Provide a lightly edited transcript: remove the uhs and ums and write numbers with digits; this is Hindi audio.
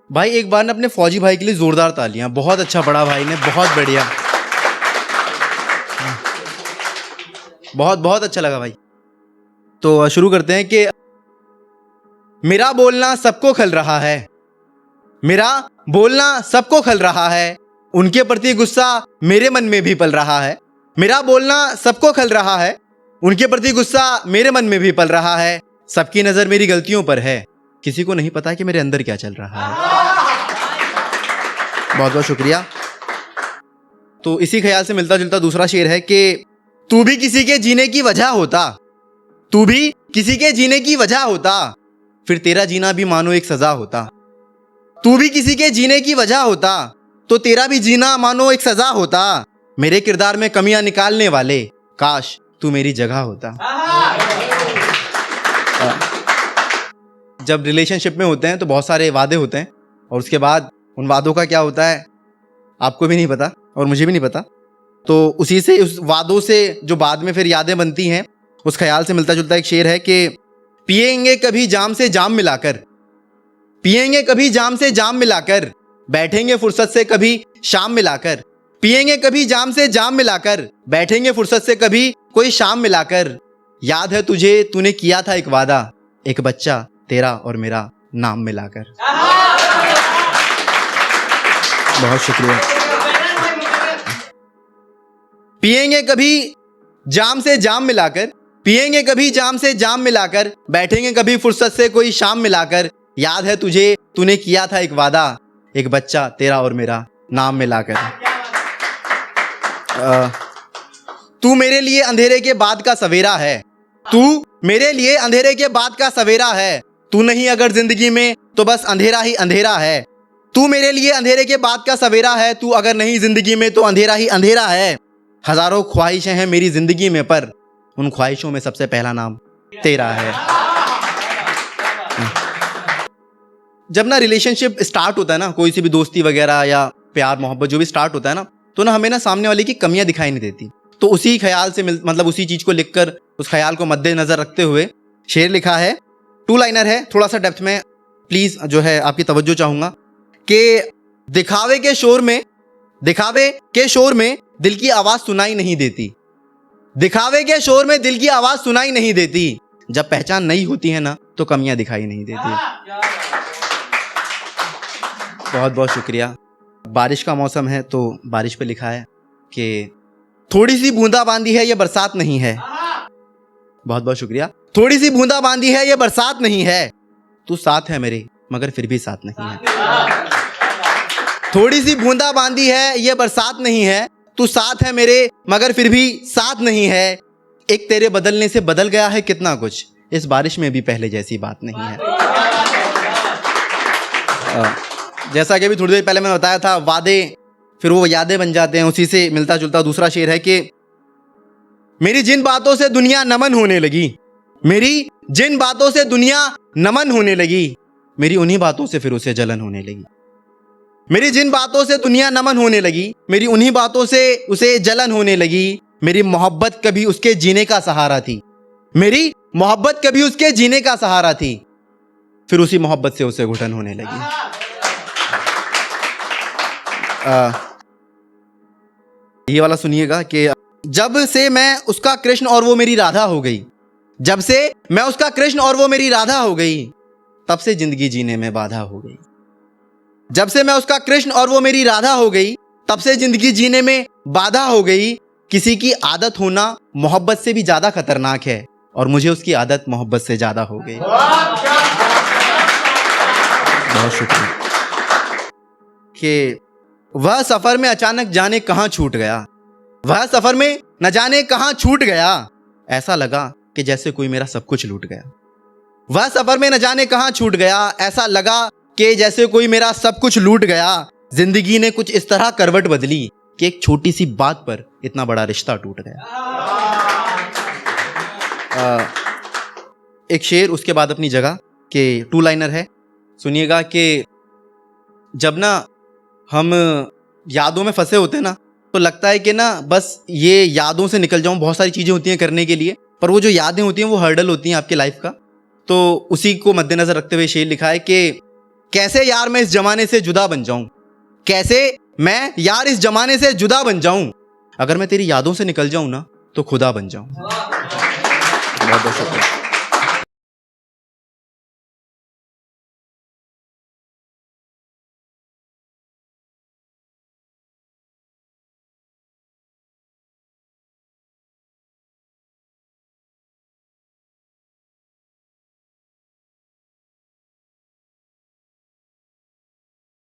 भाई एक बार ना अपने फौजी भाई के लिए जोरदार तालियां। बहुत अच्छा पढ़ा भाई ने, बहुत बढ़िया, बहुत बहुत अच्छा लगा भाई। तो शुरू करते हैं कि मेरा बोलना सबको खल रहा है, मेरा बोलना सबको खल रहा है, उनके प्रति गुस्सा मेरे मन में भी पल रहा है। मेरा बोलना सबको खल रहा है, उनके प्रति गुस्सा मेरे मन में भी पल रहा है। सबकी नजर मेरी गलतियों पर है, किसी को नहीं पता कि मेरे अंदर क्या चल रहा है। बहुत बहुत शुक्रिया। तो इसी ख्याल से मिलता जुलता दूसरा शेर है कि तू भी किसी के जीने की वजह होता, तू भी किसी के जीने की वजह होता, फिर तेरा जीना भी मानो एक सजा होता। तू भी किसी के जीने की वजह होता तो तेरा भी जीना मानो एक सजा होता। मेरे किरदार में कमियां निकालने वाले, काश तू मेरी जगह होता। जब रिलेशनशिप में होते हैं तो बहुत सारे वादे होते हैं, और उसके बाद उन वादों का क्या होता है आपको भी नहीं पता और मुझे भी नहीं पता। तो उसी से, उस वादों से जो बाद में फिर यादें बनती हैं, उस ख्याल से मिलता जुलता एक शेर है कि पिएंगे कभी जाम से जाम मिलाकर, पिएंगे कभी जाम से जाम मिलाकर, बैठेंगे फुर्सत से कभी शाम मिलाकर। पिएंगे कभी जाम से जाम मिलाकर, बैठेंगे फुर्सत से कभी कोई शाम मिलाकर। याद है तुझे तूने किया था एक वादा, एक बच्चा तेरा और मेरा नाम मिलाकर। बहुत शुक्रिया। पिएंगे कभी जाम से जाम मिलाकर, पिएंगे कभी जाम से जाम मिलाकर, बैठेंगे कभी फुर्सत से कोई शाम मिलाकर। याद है तुझे तूने किया था एक वादा, एक बच्चा तेरा और मेरा नाम मिलाकर। तू मेरे लिए अंधेरे के बाद का सवेरा है, तू मेरे लिए अंधेरे के बाद का सवेरा है। तू नहीं अगर जिंदगी में तो बस अंधेरा ही अंधेरा है। तू मेरे लिए अंधेरे के बाद का सवेरा है, तू अगर नहीं जिंदगी में तो अंधेरा ही अंधेरा है। हजारों ख्वाहिशें हैं मेरी जिंदगी में, पर उन ख्वाहिशों में सबसे पहला नाम तेरा है। जब ना रिलेशनशिप स्टार्ट होता है ना, कोई सी भी दोस्ती वगैरह या प्यार मोहब्बत जो भी स्टार्ट होता है ना, तो ना हमें ना सामने वाले की कमियां दिखाई नहीं देती। तो उसी ख्याल से मतलब उसी चीज को लिखकर, उस ख्याल को मद्देनजर रखते हुए शेर लिखा है। 2 लाइनर है, थोड़ा सा डेप्थ में प्लीज जो है आपकी तवज्जो चाहूंगा कि दिखावे के शोर में, दिखावे के शोर में दिल की आवाज सुनाई नहीं देती, दिखावे के शोर में दिल की आवाज सुनाई नहीं देती। जब पहचान नहीं होती है ना तो कमियां दिखाई नहीं देती। बहुत बहुत शुक्रिया। बारिश का मौसम है तो बारिश पे लिखा है कि थोड़ी सी बूंदाबांदी है ये बरसात नहीं है। बहुत बहुत शुक्रिया। थोड़ी सी बूंदाबांदी है ये बरसात नहीं है, तू साथ है मेरे मगर फिर भी साथ नहीं है। थोड़ी सी बूंदाबांदी है ये बरसात नहीं है, तू साथ है मेरे मगर फिर भी साथ नहीं है। एक तेरे बदलने से बदल गया है कितना कुछ, इस बारिश में भी पहले जैसी बात नहीं है। जैसा कि अभी थोड़ी देर पहले मैंने बताया था, वादे फिर वो यादें बन जाते हैं। उसी से मिलता जुलता दूसरा शेर है कि मेरी जिन बातों से दुनिया नमन होने लगी, मेरी जिन बातों से दुनिया नमन होने लगी, मेरी उन्हीं बातों से फिर उसे जलन होने लगी। मेरी जिन बातों से दुनिया नमन होने लगी, मेरी उन्हीं बातों से उसे जलन होने लगी। मेरी मोहब्बत कभी उसके जीने का सहारा थी, मेरी मोहब्बत कभी उसके जीने का सहारा थी, फिर उसी मोहब्बत से उसे घुटन होने लगी। ये वाला सुनिएगा कि जब से मैं उसका कृष्ण और वो मेरी राधा हो गई, जब से मैं उसका कृष्ण और वो मेरी राधा हो गई, तब से जिंदगी जीने में बाधा हो गई। जब से मैं उसका कृष्ण और वो मेरी राधा हो गई, तब से जिंदगी जीने में बाधा हो गई। किसी की आदत होना मोहब्बत से भी ज्यादा खतरनाक है, और मुझे उसकी आदत मोहब्बत से ज्यादा हो गई। बहुत शुक्रिया। कि वह सफर में अचानक जाने कहां छूट गया, वह सफर में न जाने कहां छूट गया, ऐसा लगा कि जैसे कोई मेरा सब कुछ लूट गया। वह सफर में न जाने कहां छूट गया, ऐसा लगा कि जैसे कोई मेरा सब कुछ लूट गया। जिंदगी ने कुछ इस तरह करवट बदली कि एक छोटी सी बात पर इतना बड़ा रिश्ता टूट गया। एक शेर उसके बाद अपनी जगह के 2 लाइनर है, सुनिएगा कि जब ना हम यादों में फंसे होते हैं ना, तो लगता है कि ना बस ये यादों से निकल जाऊं। बहुत सारी चीजें होती हैं करने के लिए, पर वो जो यादें होती हैं वो हर्डल होती हैं आपके लाइफ का। तो उसी को मद्देनजर रखते हुए शेर लिखा है कि कैसे यार मैं इस जमाने से जुदा बन जाऊं, कैसे मैं यार इस जमाने से जुदा बन जाऊं, अगर मैं तेरी यादों से निकल जाऊं ना तो खुदा बन जाऊं। बहुत बहुत शुक्रिया।